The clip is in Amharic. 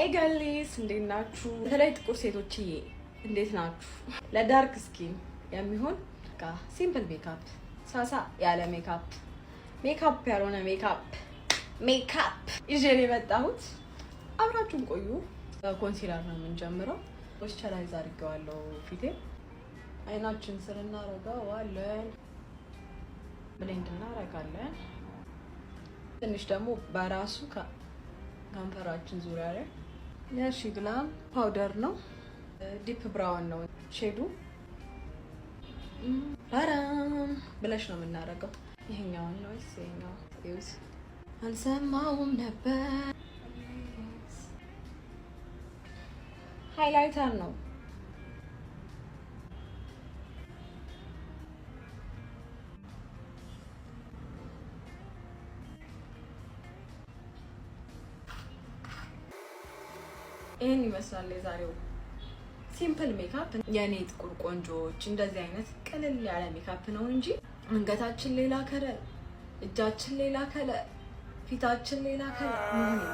ሄይ ጋይስ እንዴት ናችሁ? በተለይ ጥቁር ሴቶችዬ እንዴት ናችሁ? ለዳርክ ስኪን የሚሆን ሲምፕል ሜካፕ፣ ሳሳ ያለ ሜካፕ ያልሆነ ሜካፕ ይዤ ነው የመጣሁት። አብራችሁን ቆዩ። ኮንሲለር ነው የምንጀምረው። ሞይስቸራይዝ አድርጌዋለሁ ፊቴን። አይናችን ስር እናደርገዋለን፣ ብሌንድ እናደርጋለን። ትንሽ ደግሞ በራሱ ከንፈራችን ዙሪያ ላይ የሺ ግላም ፓውደር ነው። ዲፕ ብራውን ነው ሼዱ። አራም ብለሽ ነው የምናደርገው። ይሄኛውን ነው ይሄኛው ዩዝ አልሰማውም ነበር። ሃይላይተር ነው። ይሄን ይመስላል የዛሬው ሲምፕል ሜካፕ። የኔ ጥቁር ቆንጆዎች እንደዚህ አይነት ቀለል ያለ ሜካፕ ነው እንጂ አንገታችን ሌላ ከለር፣ እጃችን ሌላ ከለር፣ ፊታችን ሌላ ከለር መሆን የለም።